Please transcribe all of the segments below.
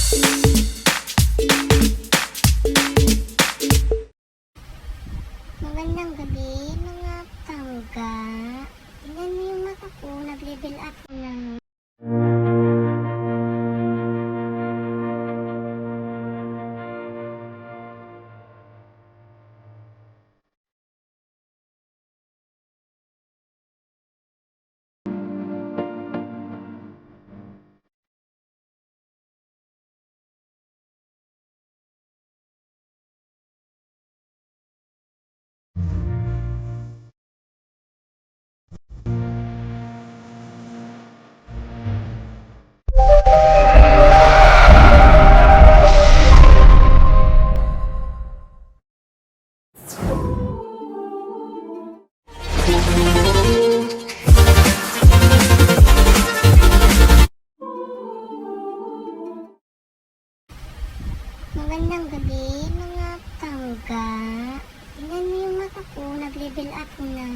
Magandang gabi, mga tangga. Tingnan mo yung mata ko, nag-level up na. Magandang gabi, mga tangga. Tingnan mo yung mata ko, nag-level up na.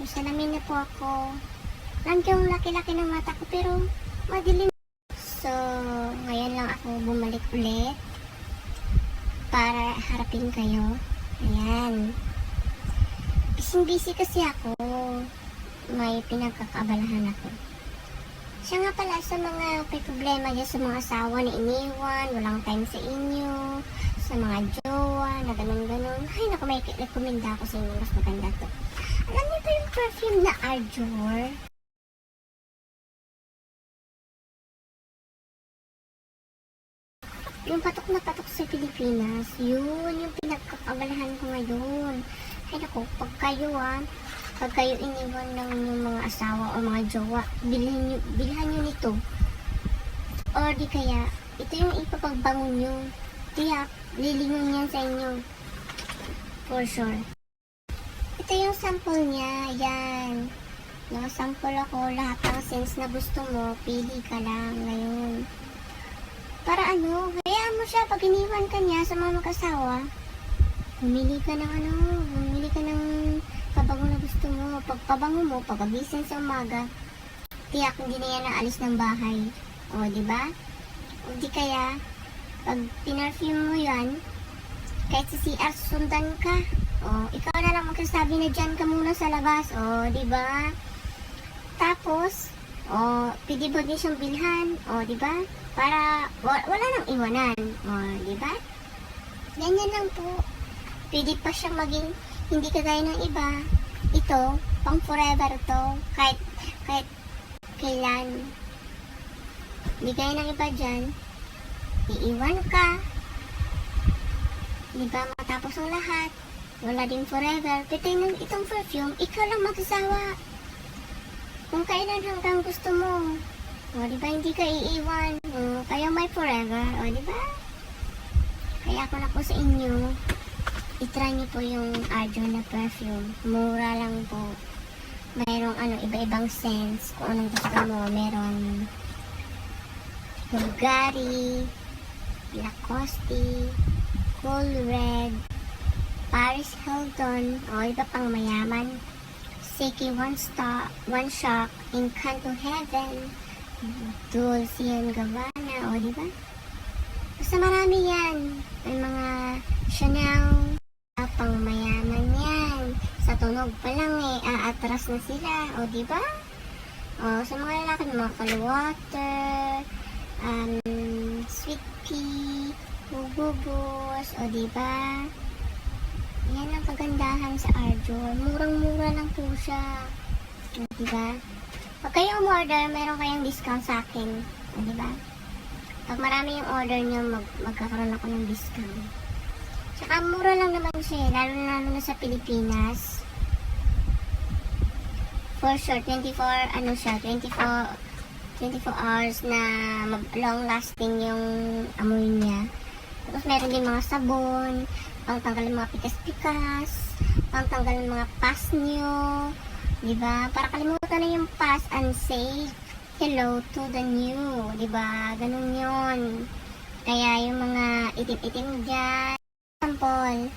Salamin na po ako. Nandiyan yung laki-laki ng mata ko, pero madilim. So, ngayon lang ako bumalik ulit para harapin kayo. Ayan. Busy kasi ako. May pinagkakaabalahan ako. Siya nga pala sa mga may problema dyan sa mga asawa na iniwan, walang time sa inyo, sa mga jowa na ganun-ganun. Ay, naku, may rekomenda ako sa inyo. Mas maganda to. Alam niyo ba yung perfume na Arjour? Yung patok na patok sa Pilipinas, yun yung pinagkakabalahan ko ngayon. Ay naku, pag kayo iniwan ng yung mga asawa o mga jowa, bilhan nyo nito. Or di kaya, ito yung ipapagbango nyo. Tiyak, lilingon yan sa inyo. For sure. Ito yung sample niya, yan. Nakasample ako lahat ng scents na gusto mo, pili ka lang ngayon. Para ano, hayaan mo siya pag iniwan ka niya sa mga mag-asawa. Bumili ka ng pabango na gusto mo. Pagpabango mo, pagkagising sa umaga, tiyak hindi na yan naalis ng bahay. O, diba? O, di kaya, pag pinarfume mo yan, kahit sa CR sundan ka. O, ikaw na lang magsasabi na dyan ka muna sa labas. O, diba? Tapos, pwede ba din siyang bilhan? O, diba? Para wala nang iwanan. O, diba? Ganyan lang po. Pwede pa siyang maging hindi kagaya ng iba. Ito, pang forever to. Kahit kailan. Hindi kaya ng iba dyan. Iiwan ka. Diba? Matapos ang lahat. Wala din forever. Pero itong perfume, ikaw lang magsasawa. Kung kailan hanggang gusto mo. O, diba? Hindi ka iiwan. O, kaya may forever. O, diba? Kaya ako na po sa inyo. I-try niyo po yung Arjour na perfume. Mura lang po. Mayroong iba-ibang scents. Kung anong gusto mo. Meron Bulgari, Lacoste, Cool Red, Paris Hilton, o iba pang mayaman. Seki One Shock, Encanto Heaven, Dolce & Gabbana, o diba? Basta marami yan. May mga Chanel, pang mayaman yan. Sa tunog pa lang aatras na sila. O, diba? O, sa mga lalaki, mga Colorwater, Sweet Pea, Bububos, o, diba? Yan ang kagandahan sa Arjour. Murang-mura lang po siya. O, diba? Pag kayo umorder, meron kayong discount sa akin. O, diba? Pag marami yung order nyo, magkakaroon ako ng discount. Tsaka mura lang naman siya, lalo na sa Pilipinas. For sure, 24 hours na long lasting yung amoy niya. Tapos meron din mga sabon, pangtanggal ng mga pikas-pikas, pangtanggal ng mga pus nyo. Diba? Para kalimutan na yung past and say hello to the new. Diba? Ganun yun. Kaya yung mga itim-itim dyan, sample,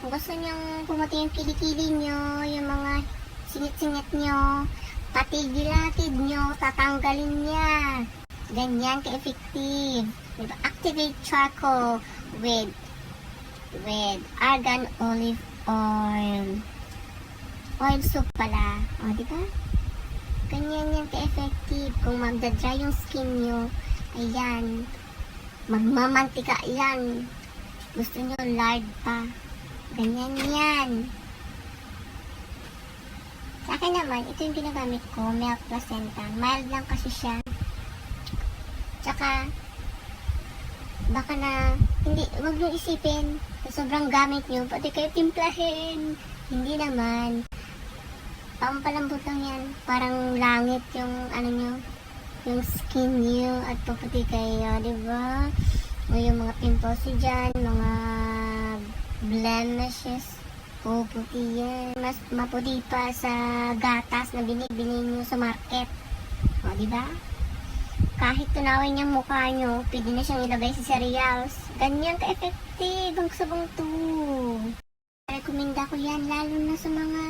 kung gusto nyong pumuti yung kilikili nyo, yung mga singit-singit nyo, pati dilatid nyo, tatanggalin niya. Ganyan ka-effective. Diba? Activate charcoal with argan olive oil. Oil soup pala. O, diba? Ganyan yan ka-effective. Kung magdadry yung skin nyo, ayan, magmamantika yan. Gusto nyo lard pa. Ganyan yan. Sa akin naman, ito yung ginagamit ko, milk placenta. Mild lang kasi siya. Tsaka, baka na, hindi, wag nyo isipin, sa sobrang gamit nyo, pati kayo timplahin. Hindi naman. Pampalambot lang yan. Parang langit yung, ano nyo, yung skin nyo, at puputi kayo, diba? O yung mga pimples dyan, mga blemishes, puputi yan. Mas maputi pa sa gatas na binibili nyo sa market. O, diba? Kahit tunawin yung mukha nyo, pwede na siyang ilagay sa cereals. Ganyan ka-effective ang sabong to. Rekomenda ko yan, lalo na sa mga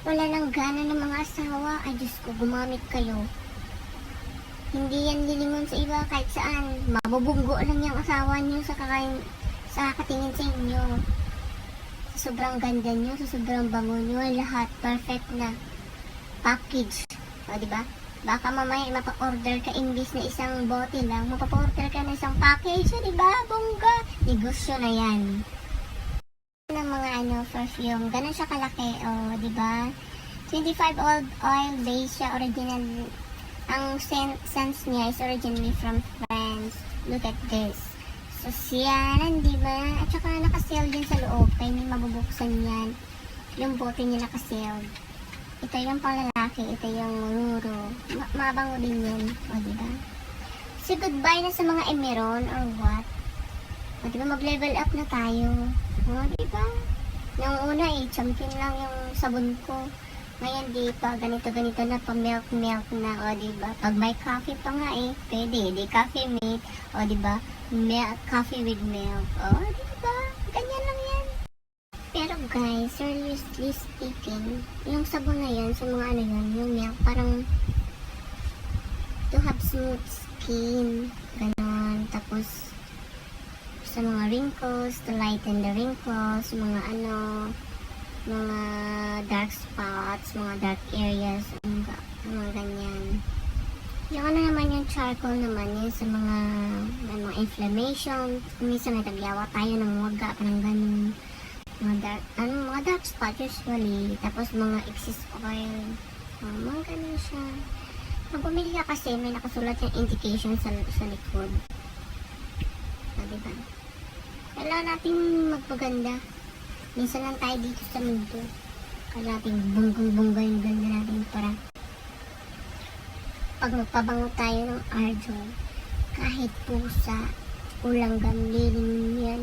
wala lang gana ng mga asawa. Ay, Diyos ko, gumamit kayo. Hindi yan lilingon sa iba kahit saan. Mabubunggo lang yung asawa nyo sa katingin sa inyo. Sa sobrang ganda nyo, sa sobrang bango nyo, lahat perfect na package. O, diba? Baka mamaya mapa-order ka imbis na isang bote lang, mapa-order ka na isang package, o, diba? Bongga! Negosyo na yan. Ng mga perfume, ganun siya kalaki, o, diba? 25 oil base siya, original. Ang scents niya is originally from France. Look at this. So, siyan, diba? At saka nakaseal din sa loob. Kaya may mabubuksan yan. Yung bote niya nakaseal. Ito yung panglalaki. Ito yung ruro. Mabango din yan. O, diba? So, goodbye na sa mga emeron or what? O, diba? Mag-level up na tayo. O, diba? Yung una champion lang yung sabon ko. Ngayon, di pa ganito-ganito na, pa milk na, o, diba? Pag may coffee pa nga pwede, di coffee mate, o, diba? Coffee with milk, o, diba? Ganyan lang yan. Pero guys, seriously speaking, yung sabon na yan, sa mga ano yan, yung milk, parang to have smooth skin, ganon, tapos sa mga wrinkles, to lighten the wrinkles, mga mga dark spots, mga dark areas, mga ganyan. Yung ano naman yung charcoal naman, yun sa mga inflammation, minsan natagyawa tayo ng waga, parang ganun. Mga dark spots usually, tapos mga excess oil, mga ganun siya. Pag bumili ka kasi, may nakasulat yung indication sa likod. Diba? Kailangan natin magpaganda. Minsan lang tayo dito sa mundo. Kaya natin bunggong-bungga yung ganda natin para pag magpabango tayo ng arjo, kahit pusa, ulang gamlin yan.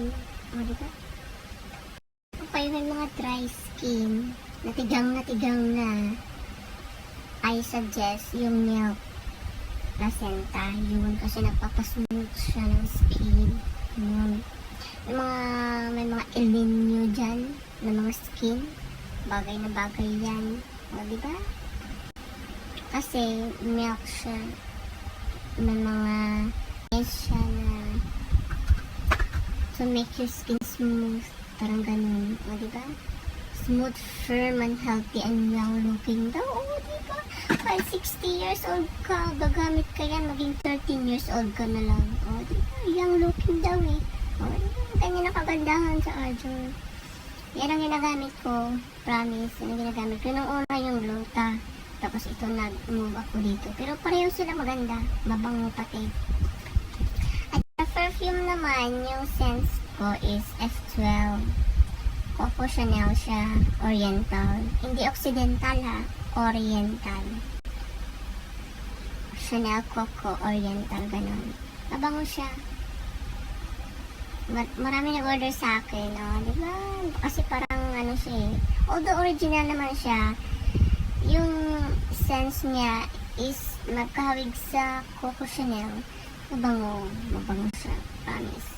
O, diba? Kung kayo may mga dry skin, natigang na, I suggest yung milk placenta. Yun, kasi nagpapasmooth siya ng skin. Yun. May mga elinyo dyan na mga skin, bagay na bagay yan, o, diba? Kasi milk siya, may mga siya na to make your skin smooth, parang ganun, o, diba? Smooth, firm, and healthy, and young looking daw, o, diba? Kahit 60 years old ka, gagamit ka yan, maging 13 years old ka na lang, o, diba? Young looking daw o, diba? Ganyan ang kagandahan sa Arjun. Yan ang ginagamit ko. Promise. Yan ang ginagamit ko. Nung una yung Lota. Tapos ito nag-move ako dito. Pero pareho sila maganda. Mabango pati. At sa perfume naman, yung scents ko is F12. Coco Chanel siya. Oriental. Hindi Occidental ha. Oriental. Chanel Coco Oriental. Ganon. Mabango siya. Marami nag-order sa akin, diba? Kasi parang siya although original naman siya, yung scents niya is magkahawig sa Coco Chanel. Mabango siya, promise.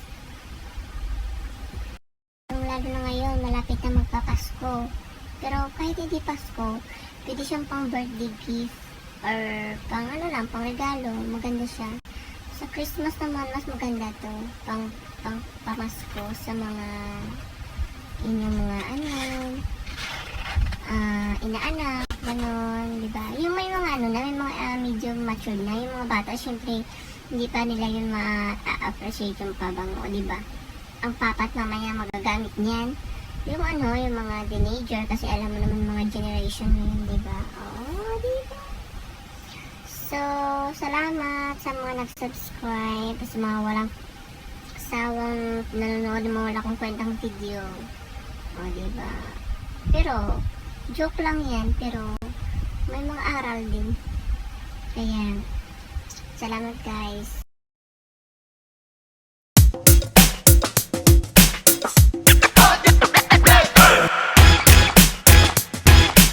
Lalo na ngayon, malapit na magpapasko. Pero kahit hindi Pasko, pwede siyang pang birthday gift. or pang ano lang, pang regalo, maganda siya. Sa Christmas naman, mas maganda to, pang pamasko sa mga inyong mga ano, inaanak, ganon, di ba? Yung may mga ano na, may mga medyo mature na, yung mga bata, syempre, hindi pa nila yun ma-appreciate yung pabango, di ba? Ang papat mamaya magagamit niyan. Yung ano, yung mga teenager, kasi alam mo naman mga generation na yun, di ba? Oh, di ba? So, salamat sa mga nag-subscribe, sa mga walang sawang nanonood ng mga wala kong kwentang video. O, di ba? Pero, joke lang yan, pero may mga aral din. Kaya, salamat guys.